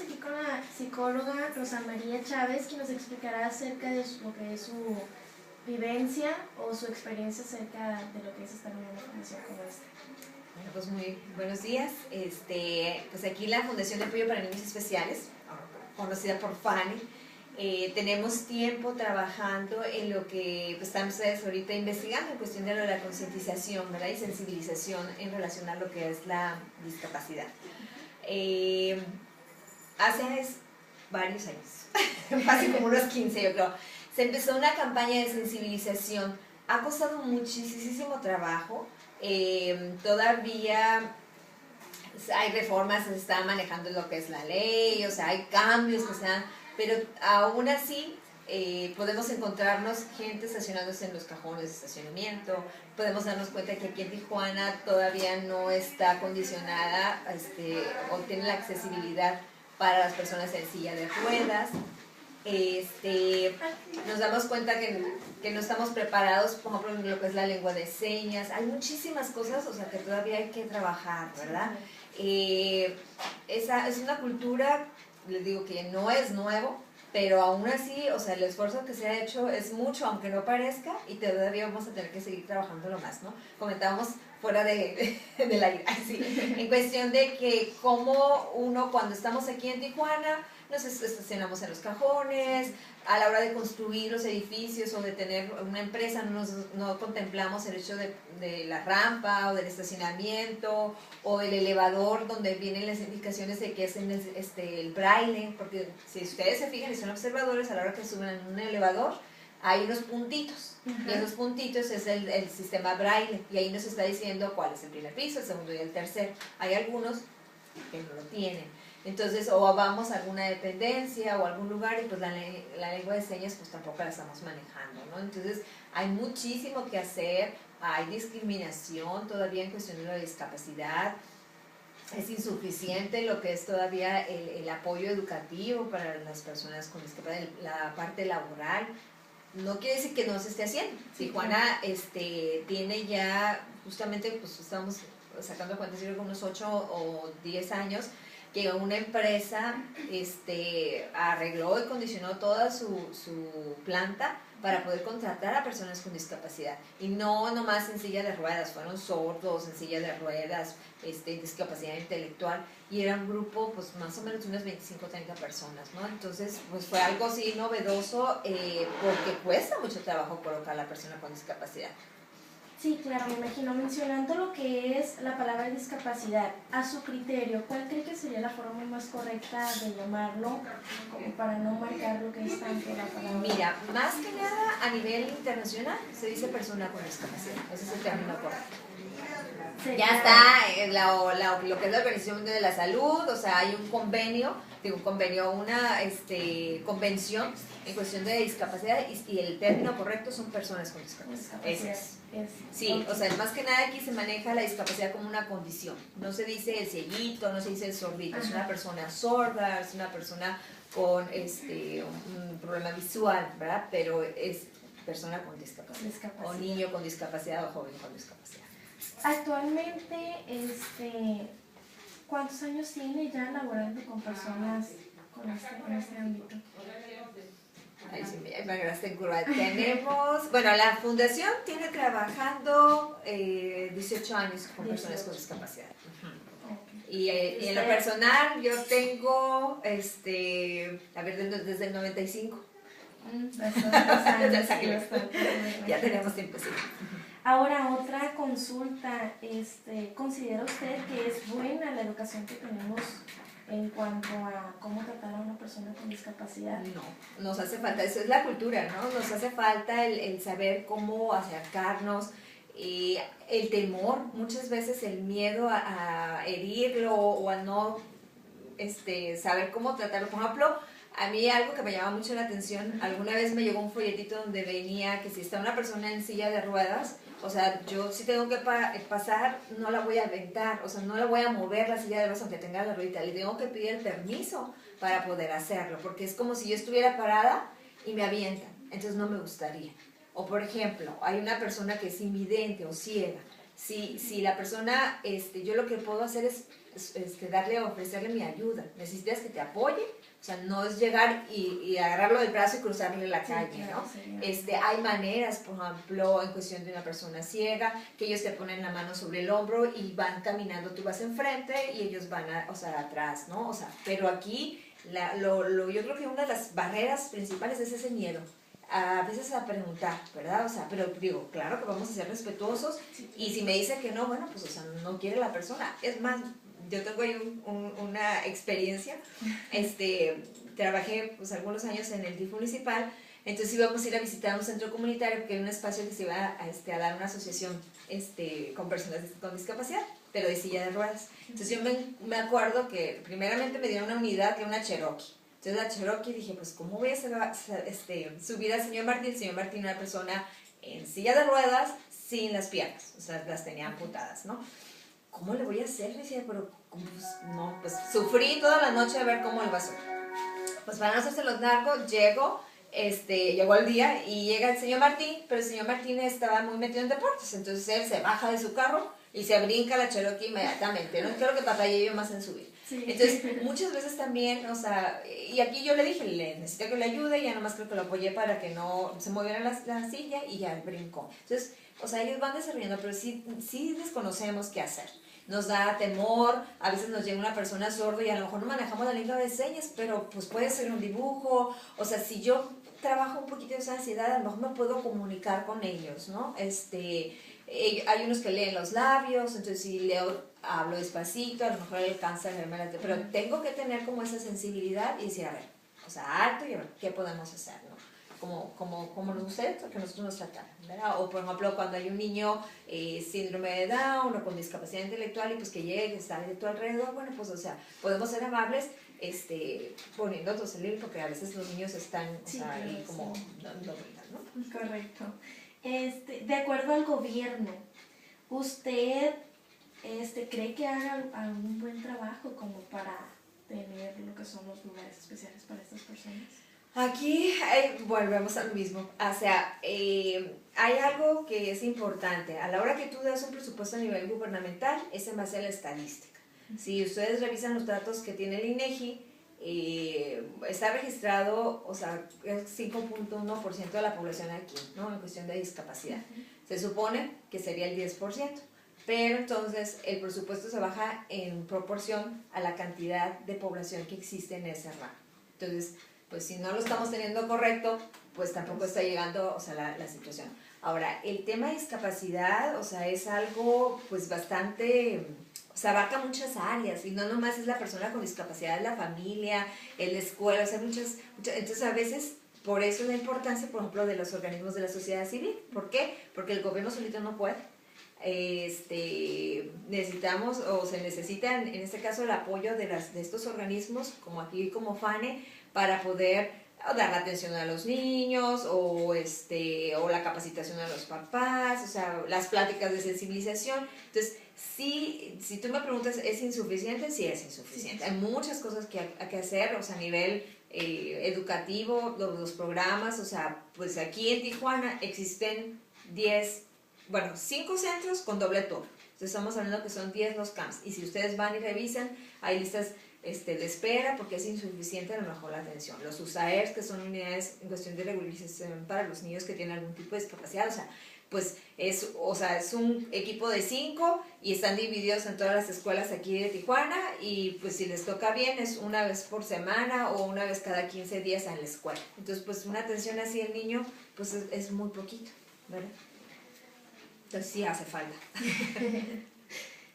estamos aquí con la psicóloga Rosa María Chávez, quien nos explicará acerca de lo que es su vivencia o su experiencia acerca de lo que es estar en una fundación como esta. Bueno, pues muy buenos días. Pues aquí la Fundación de Apoyo para Niños Especiales, conocida por FANI, tenemos tiempo trabajando en lo que pues, están ustedes ahorita investigando en cuestión de la concientización, ¿verdad? Y sensibilización en relación a lo que es la discapacidad. Hace varios años, casi como unos 15 yo creo, se empezó una campaña de sensibilización. Ha costado muchísimo trabajo, todavía hay reformas, se está manejando lo que es la ley, o sea, hay cambios que se dan, pero aún así podemos encontrarnos gente estacionándose en los cajones de estacionamiento, podemos darnos cuenta que aquí en Tijuana todavía no está acondicionada o tiene la accesibilidad para las personas en silla de ruedas. Nos damos cuenta que no estamos preparados, por ejemplo, en lo que es la lengua de señas. Hay muchísimas cosas, o sea, que todavía hay que trabajar, ¿verdad? Esa es una cultura, les digo que no es nuevo, pero aún así, o sea, el esfuerzo que se ha hecho es mucho, aunque no parezca, y todavía vamos a tener que seguir trabajándolo más, ¿no? Comentábamos fuera del aire, así, en cuestión de que como uno, cuando estamos aquí en Tijuana, nos estacionamos en los cajones, a la hora de construir los edificios o de tener una empresa no contemplamos el hecho de la rampa o del estacionamiento o del elevador donde vienen las indicaciones de que es en el braille, porque si ustedes se fijan y son observadores, a la hora que suben en un elevador hay unos puntitos, y esos puntitos es el sistema braille, y ahí nos está diciendo cuál es el primer piso, el segundo y el tercero. Hay algunos que no lo tienen. Entonces, o vamos a alguna dependencia o a algún lugar y pues la lengua de señas pues tampoco la estamos manejando, ¿no? Entonces, hay muchísimo que hacer, hay discriminación todavía en cuestión de la discapacidad, es insuficiente lo que es todavía el apoyo educativo para las personas con discapacidad, la parte laboral. No quiere decir que no se esté haciendo. Sí, Tijuana tiene ya, justamente, pues estamos sacando cuentas, creo que unos 8 o 10 años, que una empresa arregló y condicionó toda su planta para poder contratar a personas con discapacidad. Y no nomás en silla de ruedas, fueron sordos, en silla de ruedas, discapacidad intelectual, y era un grupo pues más o menos de unas 25 o 30 personas, ¿no? Entonces pues fue algo así novedoso, porque cuesta mucho trabajo colocar a la persona con discapacidad. Sí, claro, me imagino. Mencionando lo que es la palabra discapacidad, a su criterio, ¿cuál cree que sería la forma más correcta de llamarlo, como para no marcar lo que es tanto la palabra? Mira, más que nada a nivel internacional se dice persona con discapacidad, ese es el término correcto. Sí, ya está lo que es la Organización Mundial de la Salud, o sea, hay un convenio, una convención en cuestión de discapacidad, y el término correcto son personas con discapacidad. Ese es. Sí, okay. O sea, más que nada aquí se maneja la discapacidad como una condición. No se dice el cieguito, no se dice el sordito. Ajá. Es una persona sorda, es una persona con un problema visual, ¿verdad? Pero es persona con discapacidad. O niño con discapacidad o joven con discapacidad. Actualmente, ¿cuántos años tiene ya laborando con personas en este ámbito? Ahí sí me agarraste en curva. Tenemos, bueno, la fundación tiene trabajando 18 años con personas con discapacidad. Y en lo personal yo tengo, desde el 95. Ya tenemos tiempo, sí. Ahora, otra consulta, ¿considera usted que es buena la educación que tenemos en cuanto a cómo tratar a una persona con discapacidad? No, nos hace falta, eso es la cultura, ¿no? Nos hace falta el saber cómo acercarnos, el temor, muchas veces el miedo a herirlo o a no saber cómo tratarlo. Por ejemplo, a mí algo que me llama mucho la atención, alguna vez me llegó un folletito donde venía que si está una persona en silla de ruedas, o sea, yo si tengo que pasar, no la voy a aventar, o sea, no la voy a mover la silla de ruedas aunque tenga la ruedita, le tengo que pedir el permiso para poder hacerlo, porque es como si yo estuviera parada y me avientan, entonces no me gustaría. O por ejemplo, hay una persona que es invidente o ciega, si la persona, yo lo que puedo hacer es ofrecerle mi ayuda. Necesitas que te apoye. O sea, no es llegar y agarrarlo del brazo y cruzarle la calle, claro, ¿no? Hay maneras, por ejemplo, en cuestión de una persona ciega, que ellos te ponen la mano sobre el hombro y van caminando, tú vas enfrente y ellos van, atrás, ¿no? O sea, pero aquí, yo creo que una de las barreras principales es ese miedo. A veces a preguntar, ¿verdad? O sea, pero digo, claro que vamos a ser respetuosos y si me dice que no, bueno, pues, o sea, no quiere la persona. Es más, yo tengo ahí una experiencia, trabajé pues algunos años en el DIF municipal, entonces íbamos a ir a visitar un centro comunitario porque era un espacio que se iba a dar una asociación con personas con discapacidad, pero de silla de ruedas. Entonces yo me acuerdo que primeramente me dieron una unidad que era una Cherokee. Entonces la Cherokee dije, pues ¿cómo voy a subir al señor Martín? El señor Martín era una persona en silla de ruedas sin las piernas, o sea, las tenía amputadas, ¿no? ¿Cómo le voy a hacer? Le decía, pero pues, no, pues sufrí toda la noche a ver cómo le va a hacer. Pues para no hacerse los largos, llegó el día y llega el señor Martín, pero el señor Martín estaba muy metido en deportes, entonces él se baja de su carro y se brinca la Cherokee inmediatamente, no creo que batallé yo más en subir. Sí. Entonces, muchas veces también, o sea, y aquí yo le dije, necesito que le ayude, y ya nomás creo que lo apoyé para que no se moviera la silla y ya brincó. Entonces, o sea, ellos van desarrollando, pero sí desconocemos qué hacer. Nos da temor, a veces nos llega una persona sorda y a lo mejor no manejamos la lengua de señas, pero pues puede ser un dibujo, o sea, si yo trabajo un poquito esa ansiedad, a lo mejor me puedo comunicar con ellos, ¿no? Hay unos que leen los labios, entonces si hablo despacito, a lo mejor alcanza a leerme pero tengo que tener como esa sensibilidad y decir, a ver, o sea, alto y a ver, ¿qué podemos hacer, no? Como nos gustaría que nosotros nos trataran, ¿verdad? O por ejemplo, cuando hay un niño síndrome de Down o con discapacidad intelectual y pues que llegue, está de tu alrededor, bueno, pues o sea, podemos ser amables poniendo otros el libro, porque a veces los niños están ahí como dando vueltas, ¿no? Correcto. De acuerdo al gobierno, ¿usted cree que haga algún buen trabajo como para tener lo que son los lugares especiales para estas personas? Aquí volvemos a lo mismo, o sea, hay algo que es importante, a la hora que tú das un presupuesto a nivel gubernamental, es en base a la estadística. Si ustedes revisan los datos que tiene el INEGI, está registrado, o sea, el 5.1% de la población aquí, ¿no? En cuestión de discapacidad. Se supone que sería el 10%, pero entonces el presupuesto se baja en proporción a la cantidad de población que existe en ese rango. Entonces, pues si no lo estamos teniendo correcto, pues tampoco está llegando, o sea, la situación. Ahora, el tema de discapacidad, o sea, es algo pues bastante, o sea, abarca muchas áreas y no nomás es la persona con discapacidad, es la familia, en la escuela, o sea, muchas, entonces a veces por eso la importancia, por ejemplo, de los organismos de la sociedad civil. ¿Por qué? Porque el gobierno solito no puede. Necesitamos o se necesita en este caso el apoyo de estos organismos como aquí como FANE para poder dar la atención a los niños o la capacitación a los papás, o sea, las pláticas de sensibilización. Entonces, sí, si tú me preguntas, ¿es insuficiente? Sí, es insuficiente. Hay muchas cosas que hay que hacer, o sea, a nivel educativo, los programas, o sea, pues aquí en Tijuana existen 5 centros con doble turno. Entonces estamos hablando que son 10 los camps. Y si ustedes van y revisan, hay listas de espera porque es insuficiente a lo mejor la atención. Los USAERs, que son unidades en cuestión de regularización para los niños que tienen algún tipo de discapacidad, o sea, pues es un equipo de 5 y están divididos en todas las escuelas aquí de Tijuana y pues si les toca bien es una vez por semana o una vez cada 15 días en la escuela. Entonces pues una atención así al niño pues es muy poquito, ¿verdad? Entonces sí hace falta.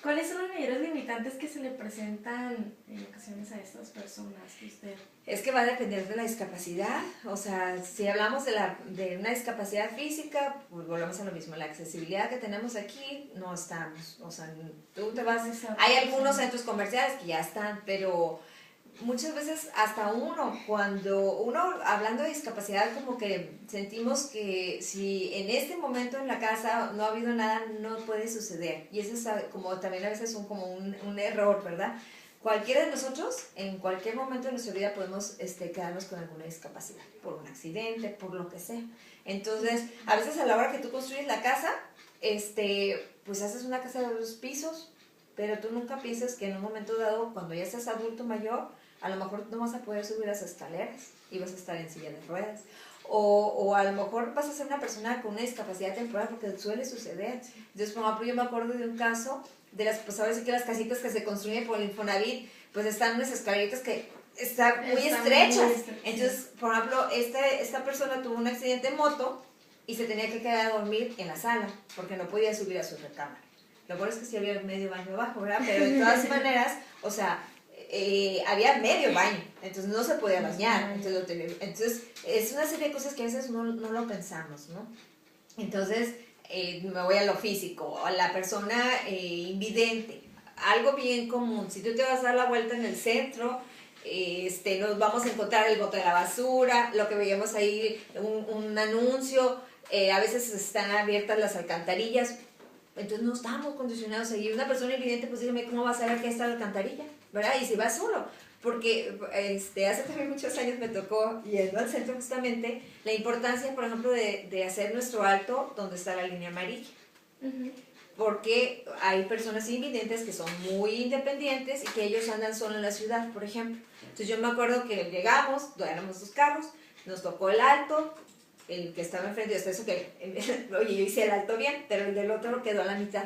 ¿Cuáles son los mayores limitantes que se le presentan en ocasiones a estas personas que usted? Es que va a depender de la discapacidad, o sea, si hablamos de una discapacidad física, pues volvemos a lo mismo, la accesibilidad que tenemos aquí no estamos, o sea, tú te vas, hay algunos centros comerciales que ya están, pero muchas veces hasta cuando uno hablando de discapacidad como que sentimos que si en este momento en la casa no ha habido nada, no puede suceder. Y eso es como también a veces como un error, ¿verdad? Cualquiera de nosotros, en cualquier momento de nuestra vida podemos quedarnos con alguna discapacidad, por un accidente, por lo que sea. Entonces, a veces a la hora que tú construyes la casa, pues haces una casa de 2 pisos, pero tú nunca piensas que en un momento dado, cuando ya seas adulto mayor, a lo mejor no vas a poder subir las escaleras y vas a estar en silla de ruedas. O a lo mejor vas a ser una persona con una discapacidad temporal, porque suele suceder. Entonces, por ejemplo, yo me acuerdo de un caso de las, pues ahora sí que las casitas que se construyen por el Infonavit, pues están unas escaleritas que están muy estrechas. Entonces, por ejemplo, esta persona tuvo un accidente en moto y se tenía que quedar a dormir en la sala, porque no podía subir a su recámara. Lo bueno es que sí había medio baño abajo, ¿verdad? Pero de todas maneras, o sea, había medio baño, entonces no se podía bañar. Entonces, es una serie de cosas que a veces no lo pensamos, ¿no? Entonces, me voy a lo físico, a la persona invidente, algo bien común. Si tú te vas a dar la vuelta en el centro, nos vamos a encontrar el bote de la basura, lo que veíamos ahí, un anuncio, a veces están abiertas las alcantarillas, entonces no estamos condicionados ahí. Una persona invidente, pues dígame, ¿cómo va a saber que está la alcantarilla? ¿Verdad? Y si va solo, porque hace también muchos años me tocó, yendo al centro justamente, la importancia, por ejemplo, de hacer nuestro alto donde está la línea amarilla. Porque hay personas invidentes que son muy independientes y que ellos andan solo en la ciudad, por ejemplo. Entonces yo me acuerdo que llegamos, éramos 2 carros, nos tocó el alto, el que estaba enfrente, hasta eso que, oye, yo hice el alto bien, pero el del otro quedó a la mitad.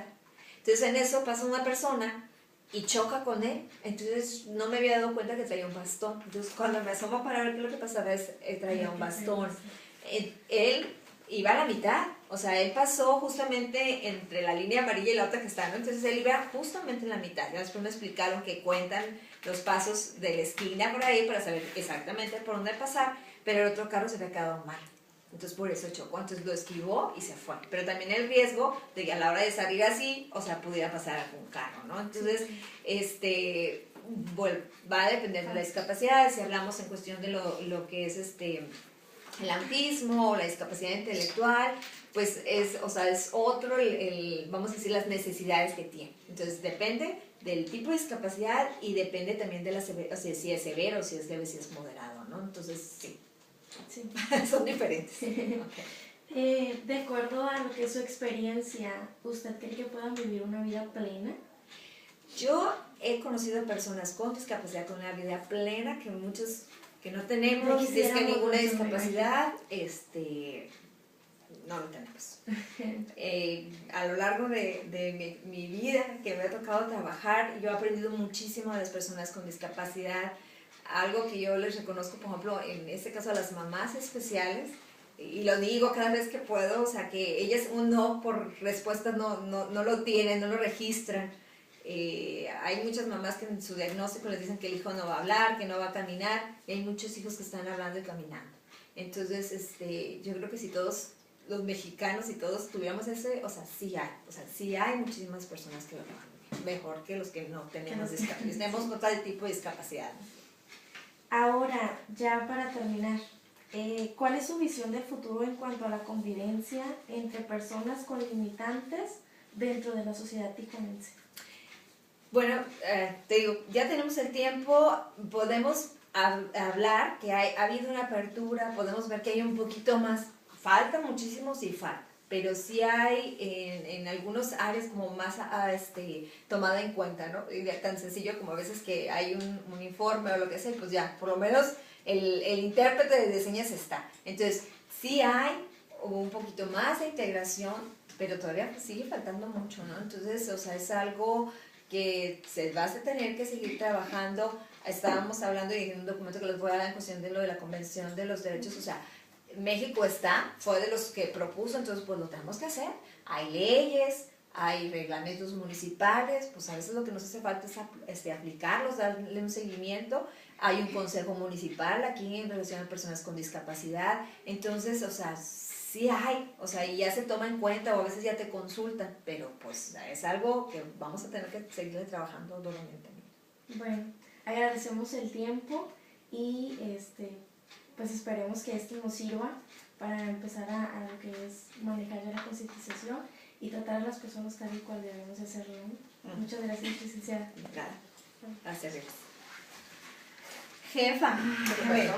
Entonces en eso pasa una persona y choca con él, entonces no me había dado cuenta que traía un bastón. Entonces cuando me asomo para ver qué es lo que pasaba, él traía un bastón. Él iba a la mitad, o sea, él pasó justamente entre la línea amarilla y la otra que está, ¿no? Entonces él iba justamente en la mitad. Ya después me explicaron que cuentan los pasos de la esquina por ahí para saber exactamente por dónde pasar, pero el otro carro se había quedado mal. Entonces por eso chocó, entonces lo esquivó y se fue. Pero también el riesgo de que a la hora de salir así, o sea, pudiera pasar algún carro, ¿no? Entonces, bueno, va a depender de la discapacidad. Si hablamos en cuestión de lo que es el autismo o la discapacidad intelectual, pues es otro, vamos a decir, las necesidades que tiene. Entonces depende del tipo de discapacidad y depende también de la severidad, o sea, si es severo, si es leve, si es moderado, ¿no? Entonces, sí. Son diferentes. Okay. De acuerdo a lo que es su experiencia, ¿usted cree que puedan vivir una vida plena? Yo he conocido personas con discapacidad con una vida plena, que muchos que no tenemos, si es que ninguna discapacidad, no lo tenemos. A lo largo de mi vida que me ha tocado trabajar, yo he aprendido muchísimo de las personas con discapacidad. Algo que yo les reconozco, por ejemplo, en este caso a las mamás especiales, y lo digo cada vez que puedo, o sea, que ellas un no por respuesta no lo tienen, no lo registran. Hay muchas mamás que en su diagnóstico les dicen que el hijo no va a hablar, que no va a caminar, y hay muchos hijos que están hablando y caminando. Entonces, yo creo que si todos los mexicanos y todos tuviéramos ese, sí hay muchísimas personas que lo van mejor que los que no tenemos discapacidad, tenemos otro tipo de discapacidad. Ahora, ya para terminar, ¿cuál es su visión del futuro en cuanto a la convivencia entre personas con limitantes dentro de la sociedad tijuanense? Bueno, te digo, ya tenemos el tiempo, podemos hablar que ha habido una apertura, podemos ver que hay un poquito más, falta muchísimo, sí falta, pero sí hay en algunas áreas como más tomada en cuenta, ¿no? Y tan sencillo como a veces que hay un informe o lo que sea, pues ya, por lo menos el intérprete de señas está. Entonces, sí hay un poquito más de integración, pero todavía sigue faltando mucho, ¿no? Entonces, o sea, es algo que se va a tener que seguir trabajando. Estábamos hablando y en un documento que les voy a dar en cuestión de lo de la Convención de los Derechos, o sea, México fue de los que propuso, entonces pues lo tenemos que hacer. Hay leyes, hay reglamentos municipales, pues a veces lo que nos hace falta es aplicarlos, darle un seguimiento. Hay un consejo municipal aquí en relación a personas con discapacidad, entonces, o sea, sí hay, o sea, y ya se toma en cuenta o a veces ya te consultan, pero pues es algo que vamos a tener que seguirle trabajando duramente. Bueno, agradecemos el tiempo y pues esperemos que esto nos sirva para empezar a lo que es manejar la concientización y tratar a las personas tal y cual debemos hacerlo, ¿no? Muchas gracias, licenciada. Gracias. Jefa, bueno.